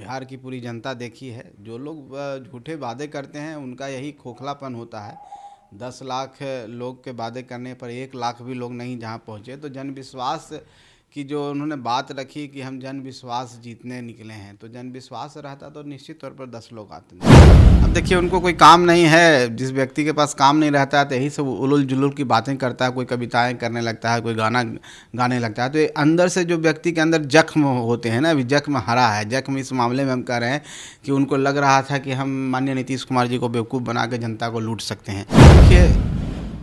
बिहार की पूरी जनता देखी है। जो लोग झूठे वादे करते हैं उनका यही खोखलापन होता है। 10 लाख लोग के वादे करने पर 1 लाख भी लोग नहीं जहां पहुंचे, तो जन विश्वास की जो उन्होंने बात रखी कि हम जन विश्वास जीतने निकले हैं, तो जन विश्वास रहता तो निश्चित तौर पर 10 लोग आते हैं। अब देखिए, उनको कोई काम नहीं है। जिस व्यक्ति के पास काम नहीं रहता है तो यही सब उलूल जुलूल की बातें करता है, कोई कविताएं करने लगता है, कोई गाना गाने लगता है। तो ये अंदर से जो व्यक्ति के अंदर जख्म होते हैं ना, अभी जख्म हरा है। जख्म इस मामले में हम कह रहे हैं कि उनको लग रहा था कि हम माननीय नीतीश कुमार जी को बेवकूफ़ बना के जनता को लूट सकते हैं। देखिए,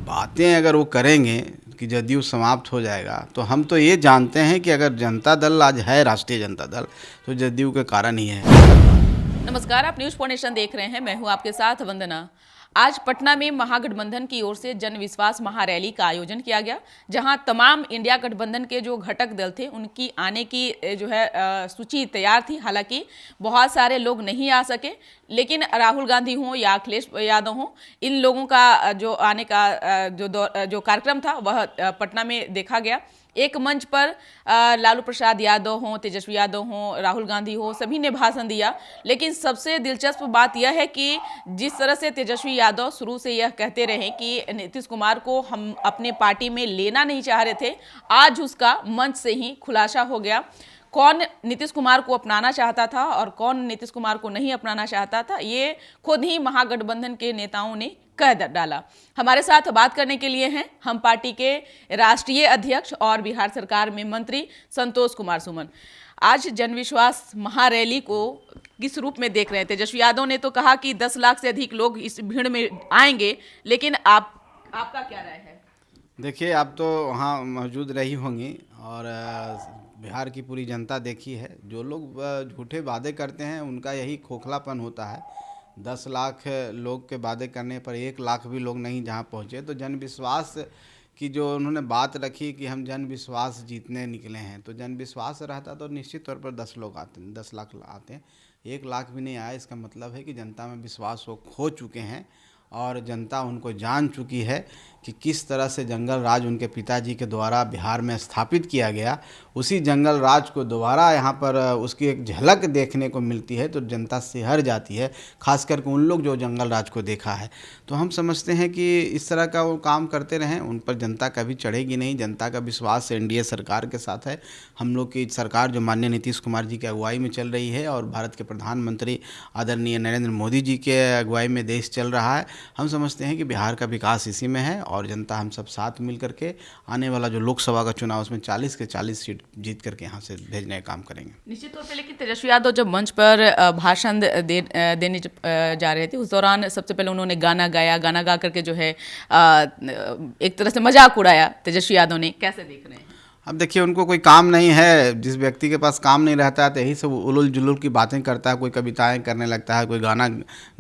बातें अगर वो करेंगे कि जदयू समाप्त हो जाएगा, तो हम तो ये जानते हैं कि अगर जनता दल आज है राष्ट्रीय जनता दल, तो जदयू के कारण ही है। नमस्कार, आप न्यूज नेशन देख रहे हैं। मैं हूं आपके साथ वंदना। आज पटना में महागठबंधन की ओर से जन विश्वास महारैली का आयोजन किया गया, जहां तमाम इंडिया गठबंधन के जो घटक दल थे उनकी आने की सूची तैयार थी। हालांकि बहुत सारे लोग नहीं आ सके, लेकिन राहुल गांधी हों या अखिलेश यादव हों, इन लोगों का जो आने का जो कार्यक्रम था वह पटना में देखा गया। एक मंच पर लालू प्रसाद यादव हों, तेजस्वी यादव हों, राहुल गांधी हो, सभी ने भाषण दिया। लेकिन सबसे दिलचस्प बात यह है कि जिस तरह से तेजस्वी यादव शुरू से यह कहते रहे कि नीतीश कुमार को हम अपने पार्टी में लेना नहीं चाह रहे थे, आज उसका मंच से ही खुलासा हो गया। कौन नीतीश कुमार को अपनाना चाहता था और कौन नीतीश कुमार को नहीं अपनाना चाहता था, ये खुद ही महागठबंधन के नेताओं ने कह डाला। हमारे साथ बात करने के लिए हैं हम पार्टी के राष्ट्रीय अध्यक्ष और बिहार सरकार में मंत्री संतोष कुमार सुमन। आज जनविश्वास महारैली को किस रूप में देख रहे हैं? तेजस्वी यादव ने तो कहा कि 10 लाख से अधिक लोग इस भीड़ में आएंगे, लेकिन आपका क्या राय है? देखिए, आप तो वहाँ मौजूद रही होंगी और बिहार की पूरी जनता देखी है। जो लोग झूठे वादे करते हैं उनका यही खोखलापन होता है। 10 लाख लोग के वादे करने पर 1 लाख भी लोग नहीं जहाँ पहुँचे, तो जन विश्वास की जो उन्होंने बात रखी कि हम जन विश्वास जीतने निकले हैं, तो जन विश्वास रहता तो निश्चित तौर पर 10 लोग आते हैं, 10 लाख आते हैं। 1 लाख भी नहीं आया, इसका मतलब है कि जनता में विश्वास वो खो चुके हैं और जनता उनको जान चुकी है कि किस तरह से जंगल राज उनके पिताजी के द्वारा बिहार में स्थापित किया गया। उसी जंगल राज को दोबारा यहाँ पर उसकी एक झलक देखने को मिलती है तो जनता सिहर जाती है, खास करके उन लोग जो जंगल राज को देखा है। तो हम समझते हैं कि इस तरह का वो काम करते रहें, उन पर जनता कभी चढ़ेगी नहीं। जनता का विश्वास एनडीए सरकार के साथ है। हम लोग की सरकार जो माननीय नीतीश कुमार जी की अगुवाई में चल रही है और भारत के प्रधानमंत्री आदरणीय नरेंद्र मोदी जी के अगुवाई में देश चल रहा है। हम समझते हैं कि बिहार का विकास इसी में है और जनता हम सब साथ मिल करके आने वाला जो लोकसभा का चुनाव उसमें 40 के 40 सीट जीत करके यहाँ से भेजने का काम करेंगे। निश्चित तौर पे। लेकिन तेजस्वी यादव जब मंच पर भाषण देने जा रहे थे, उस दौरान सबसे पहले उन्होंने गाना गाया। गाना गा करके जो है एक तरह से मजाक उड़ाया तेजस्वी यादव ने। कैसे देख रहे हैं? अब देखिए, उनको कोई काम नहीं है। जिस व्यक्ति के पास काम नहीं रहता है तो यही सब उलूल जुलूल की बातें करता है, कोई कविताएं करने लगता है, कोई गाना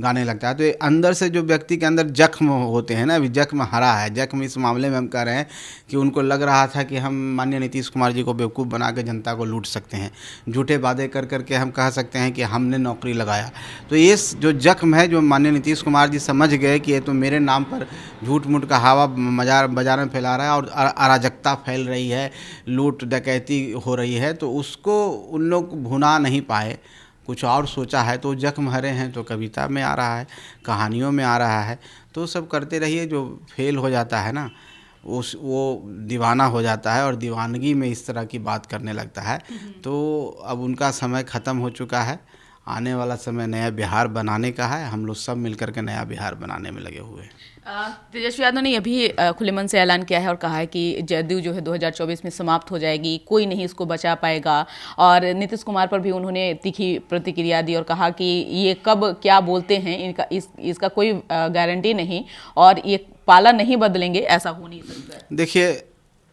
गाने लगता है। तो ये अंदर से जो व्यक्ति के अंदर जख्म होते हैं ना, अभी जख्म हरा है। जख्म इस मामले में हम कह रहे हैं कि उनको लग रहा था कि हम माननीय नीतीश कुमार जी को बेवकूफ़ बना के जनता को लूट सकते हैं। झूठे वादे कर करके हम कह सकते हैं कि हमने नौकरी लगाया। तो ये जो जख्म है, जो माननीय नीतीश कुमार जी समझ गए कि ये तो मेरे नाम पर झूठ मूठ का हवा बाजार में फैला रहा है और अराजकता फैल रही है, लूट डकैती हो रही है, तो उसको उन लोग भुना नहीं पाए, कुछ और सोचा है। तो जख्म हरे हैं तो कविता में आ रहा है, कहानियों में आ रहा है। तो सब करते रहिए। जो फेल हो जाता है ना, वो दीवाना हो जाता है और दीवानगी में इस तरह की बात करने लगता है। तो अब उनका समय ख़त्म हो चुका है। आने वाला समय नया बिहार बनाने का है। हम लोग सब मिलकर के नया बिहार बनाने में लगे हुए हैं। तेजस्वी यादव ने अभी खुले मन से ऐलान किया है और कहा है कि जदयू जो है 2024 में समाप्त हो जाएगी, कोई नहीं इसको बचा पाएगा। और नीतीश कुमार पर भी उन्होंने तीखी प्रतिक्रिया दी और कहा कि ये कब क्या बोलते हैं, इसका कोई गारंटी नहीं और ये पाला नहीं बदलेंगे, ऐसा हो नहीं सकता। देखिए,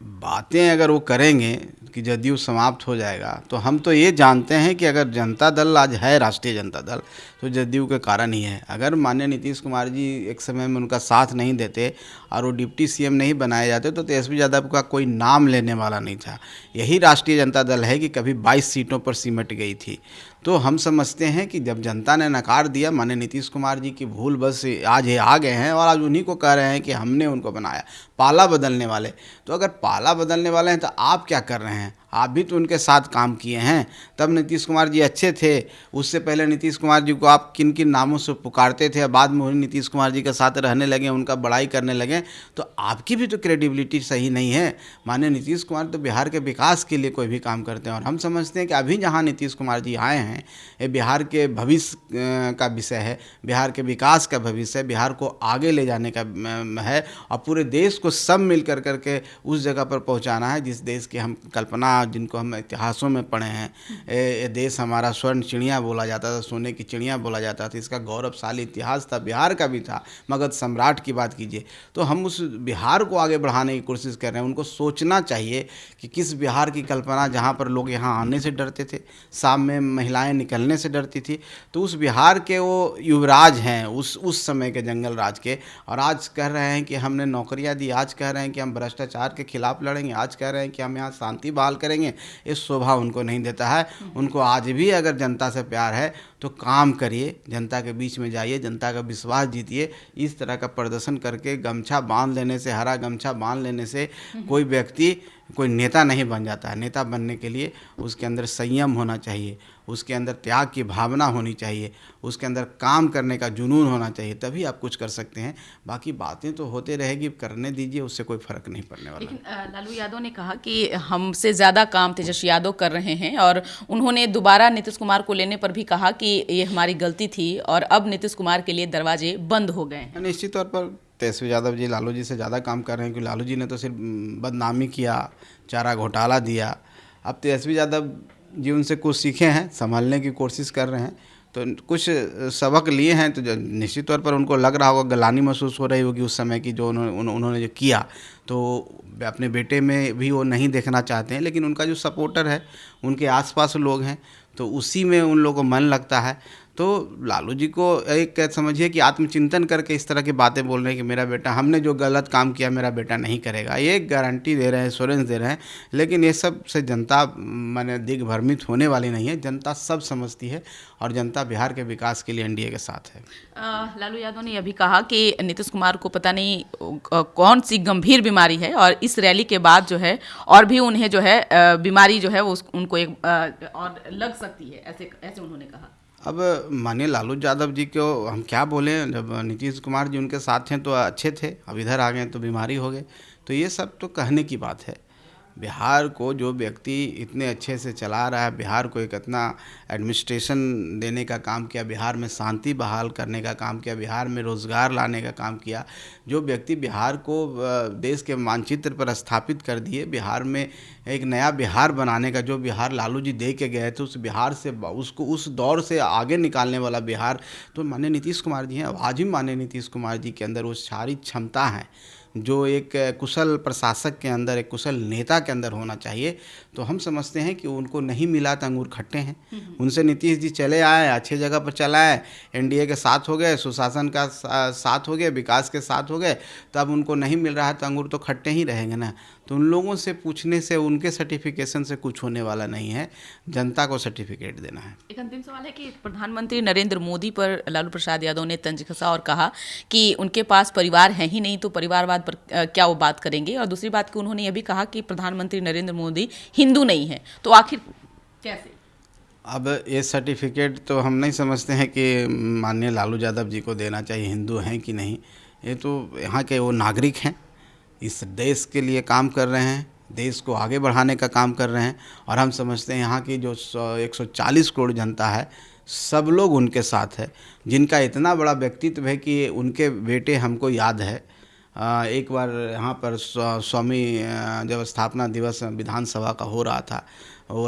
बातें अगर वो करेंगे कि जदयू समाप्त हो जाएगा, तो हम तो ये जानते हैं कि अगर जनता दल आज है राष्ट्रीय जनता दल, तो जदयू के कारण ही है। अगर माननीय नीतीश कुमार जी एक समय में उनका साथ नहीं देते और वो डिप्टी सीएम नहीं बनाए जाते, तो तेजस्वी यादव का कोई नाम लेने वाला नहीं था। यही राष्ट्रीय जनता दल है कि कभी 22 सीटों पर सिमट गई थी। तो हम समझते हैं कि जब जनता ने नकार दिया, माननीय नीतीश कुमार जी की भूल बस आज ये आ गए हैं और आज उन्हीं को कह रहे हैं कि हमने उनको बनाया पाला बदलने वाले। तो अगर पाला बदलने वाले हैं तो आप क्या कर रहे हैं? आप भी तो उनके साथ काम किए हैं, तब नीतीश कुमार जी अच्छे थे। उससे पहले नीतीश कुमार जी को आप किन किन नामों से पुकारते थे, बाद में नीतीश कुमार जी के साथ रहने लगे, उनका बड़ाई करने लगे, तो आपकी भी तो क्रेडिबिलिटी सही नहीं है। माननीय नीतीश कुमार तो बिहार के विकास के लिए कोई भी काम करते हैं, और हम समझते हैं कि अभी जहाँ नीतीश कुमार जी आए हैं, ये बिहार के भविष्य का विषय है, बिहार के विकास का भविष्य है, बिहार को आगे ले जाने का है, और पूरे देश को सब मिल करके उस जगह पर पहुंचाना है जिस देश की हम कल्पना, जिनको हम इतिहासों में पढ़े हैं। ये देश हमारा स्वर्ण चिड़िया बोला जाता था, सोने की चिड़िया बोला जाता था, इसका गौरवशाली इतिहास था, बिहार का भी था। मगध सम्राट की बात कीजिए, तो हम उस बिहार को आगे बढ़ाने की कोशिश कर रहे हैं। उनको सोचना चाहिए कि किस बिहार की कल्पना, जहाँ पर लोग यहाँ आने से डरते थे, शाम में महिलाएं निकलने से डरती थी, तो उस बिहार के वो युवराज हैं उस समय के जंगल राज के, और आज कह रहे हैं कि हमने नौकरियां दी, आज कह रहे हैं कि हम भ्रष्टाचार के खिलाफ लड़ेंगे, आज कह रहे हैं कि हम यहाँ शांति बहाल करेंगे। ये शोभा उनको नहीं देता है। उनको आज भी अगर जनता से प्यार है तो काम करिए, जनता के बीच में जाइए, जनता का विश्वास जीतिए। इस तरह का प्रदर्शन करके गमछा बांध लेने से, हरा गमछा बांध लेने से कोई व्यक्ति कोई नेता नहीं बन जाता है। नेता बनने के लिए उसके अंदर संयम होना चाहिए, उसके अंदर त्याग की भावना होनी चाहिए, उसके अंदर काम करने का जुनून होना चाहिए, तभी आप कुछ कर सकते हैं। बाकी बातें तो होते रहेगी, करने दीजिए, उससे कोई फर्क नहीं पड़ने वाला। लेकिन लालू यादव ने कहा कि हमसे ज़्यादा काम तेजस्वी यादव कर रहे हैं, और उन्होंने दोबारा नीतीश कुमार को लेने पर भी कहा कि ये हमारी गलती थी और अब नीतीश कुमार के लिए दरवाजे बंद हो गए हैं। निश्चित तौर पर तेजस्वी यादव जी लालू जी से ज़्यादा काम कर रहे हैं, क्योंकि लालू जी ने तो सिर्फ बदनामी किया, चारा घोटाला दिया। अब तेजस्वी यादव जी उनसे कुछ सीखे हैं, संभालने की कोशिश कर रहे हैं, तो कुछ सबक लिए हैं, तो निश्चित तौर पर उनको लग रहा होगा, गलानी महसूस हो रही होगी उस समय की, जो उन्होंने जो किया, तो अपने बेटे में भी वो नहीं देखना चाहते हैं। लेकिन उनका जो सपोर्टर है, उनके आसपास लोग हैं, तो उसी में उन लोगों को मन लगता है। तो लालू जी को एक समझिए कि आत्मचिंतन करके इस तरह की बातें बोल रहे हैं कि मेरा बेटा, हमने जो गलत काम किया मेरा बेटा नहीं करेगा, ये गारंटी दे रहे हैं, एश्योरेंस दे रहे हैं। लेकिन ये सब से जनता माने दिग्भ्रमित होने वाली नहीं है। जनता सब समझती है, और जनता बिहार के विकास के लिए एनडीए के साथ है। लालू यादव ने यह भी कहा कि नीतीश कुमार को पता नहीं कौन सी गंभीर बीमारी है, और इस रैली के बाद जो है और भी उन्हें जो है बीमारी जो है वो उनको एक और लग सकती है, ऐसे उन्होंने कहा। अब मानिए लालू यादव जी को हम क्या बोलें, जब नीतीश कुमार जी उनके साथ हैं तो अच्छे थे, अब इधर आ गए तो बीमारी हो गए, तो ये सब तो कहने की बात है। बिहार को जो व्यक्ति इतने अच्छे से चला रहा है, बिहार को एक इतना एडमिनिस्ट्रेशन देने का काम किया, बिहार में शांति बहाल करने का काम किया, बिहार में रोज़गार लाने का काम किया, जो व्यक्ति बिहार को देश के मानचित्र पर स्थापित कर दिए, बिहार में एक नया बिहार बनाने का जो बिहार लालू जी दे के गए थे, उस बिहार से उसको उस दौर से आगे निकालने वाला बिहार तो माननीय नीतीश कुमार जी हैं। आज भी माननीय नीतीश कुमार जी के अंदर वो सारी क्षमता है जो एक कुशल प्रशासक के अंदर, एक कुशल नेता के अंदर होना चाहिए। तो हम समझते हैं कि उनको नहीं मिला तो अंगूर खट्टे हैं। उनसे नीतीश जी चले आए, अच्छे जगह पर चला है, एनडीए के साथ हो गए, सुशासन का साथ हो गए, विकास के साथ हो गए, तो अब उनको नहीं मिल रहा है तो अंगूर तो खट्टे ही रहेंगे ना। तो उन लोगों से पूछने से, उनके सर्टिफिकेशन से कुछ होने वाला नहीं है, जनता को सर्टिफिकेट देना है। एक अंतिम सवाल है कि प्रधानमंत्री नरेंद्र मोदी पर लालू प्रसाद यादव ने तंज कसा और कहा कि उनके पास परिवार है ही नहीं, तो परिवारवाद पर क्या वो बात करेंगे। और दूसरी बात कि उन्होंने ये भी कहा कि प्रधानमंत्री नरेंद्र मोदी हिंदू नहीं है, तो आखिर कैसे? अब ये सर्टिफिकेट तो हम नहीं समझते हैं कि माननीय लालू यादव जी को देना चाहिए, हिंदू हैं कि नहीं। ये तो यहाँ के वो नागरिक हैं, इस देश के लिए काम कर रहे हैं, देश को आगे बढ़ाने का काम कर रहे हैं, और हम समझते हैं यहाँ की जो 140 करोड़ जनता है, सब लोग उनके साथ है, जिनका इतना बड़ा व्यक्तित्व है कि उनके बेटे हमको याद है। एक बार यहाँ पर स्वामी जब स्थापना दिवस विधानसभा का हो रहा था, वो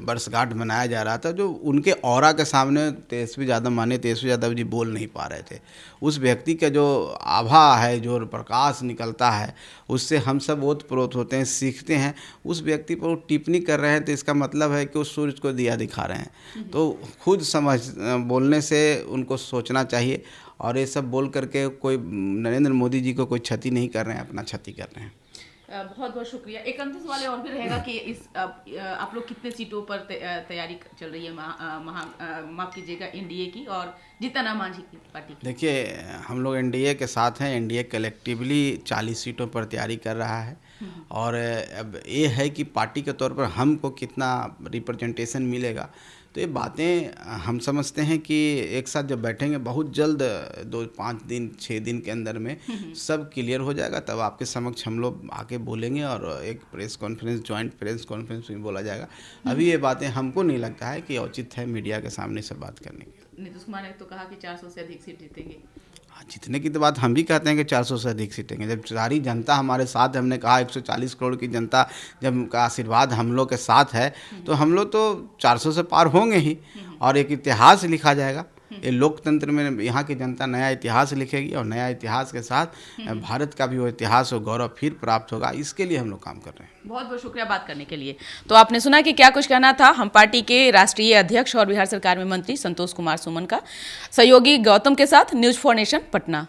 वर्षगांठ मनाया जा रहा था, जो उनके ऑरा के सामने तेजस्वी यादव जी बोल नहीं पा रहे थे। उस व्यक्ति का जो आभा है, जो प्रकाश निकलता है, उससे हम सब ओतप्रोत होते हैं, सीखते हैं। उस व्यक्ति पर वो टिप्पणी कर रहे हैं तो इसका मतलब है कि वो सूरज को दिया दिखा रहे हैं। तो खुद बोलने से उनको सोचना चाहिए, और ये सब बोल करके कोई नरेंद्र मोदी जी को कोई क्षति नहीं कर रहे हैं, अपना क्षति कर रहे हैं। बहुत बहुत शुक्रिया। एक अंतिम सवाल और भी रहेगा कि इस आप लोग कितने सीटों पर तैयारी चल रही है माफ कीजिएगा एनडीए की और जीतन राम मांझी की पार्टी की? देखिए, हम लोग एनडीए के साथ हैं। एनडीए कलेक्टिवली 40 सीटों पर तैयारी कर रहा है। और अब ये है कि पार्टी के तौर पर हमको कितना रिप्रेजेंटेशन मिलेगा, तो ये बातें हम समझते हैं कि एक साथ जब बैठेंगे बहुत जल्द 2-5 दिन 6 दिन के अंदर में सब क्लियर हो जाएगा। तब आपके समक्ष हम लोग आके बोलेंगे और एक press conference, joint press conference में बोला जाएगा। अभी ये बातें हमको नहीं लगता है कि उचित है मीडिया के सामने सब बात करने की। नीतीश कुमार ने तो कहा कि 400 से अधिक सीट जीतेंगे। हाँ, जीतने की तो बात हम भी कहते हैं कि 400 से अधिक सीटेंगे। जब सारी जनता हमारे साथ है, हमने कहा 140 करोड़ की जनता जब का आशीर्वाद हम लोग के साथ है, तो हम लोग तो 400 से पार होंगे ही और एक इतिहास लिखा जाएगा। ये लोकतंत्र में यहाँ की जनता नया इतिहास लिखेगी और नया इतिहास के साथ भारत का भी वो इतिहास और गौरव फिर प्राप्त होगा। इसके लिए हम लोग काम कर रहे हैं। बहुत बहुत शुक्रिया बात करने के लिए। तो आपने सुना कि क्या कुछ कहना था हम पार्टी के राष्ट्रीय अध्यक्ष और बिहार सरकार में मंत्री संतोष कुमार सुमन का। सहयोगी गौतम के साथ न्यूज़ 4 नेशन पटना।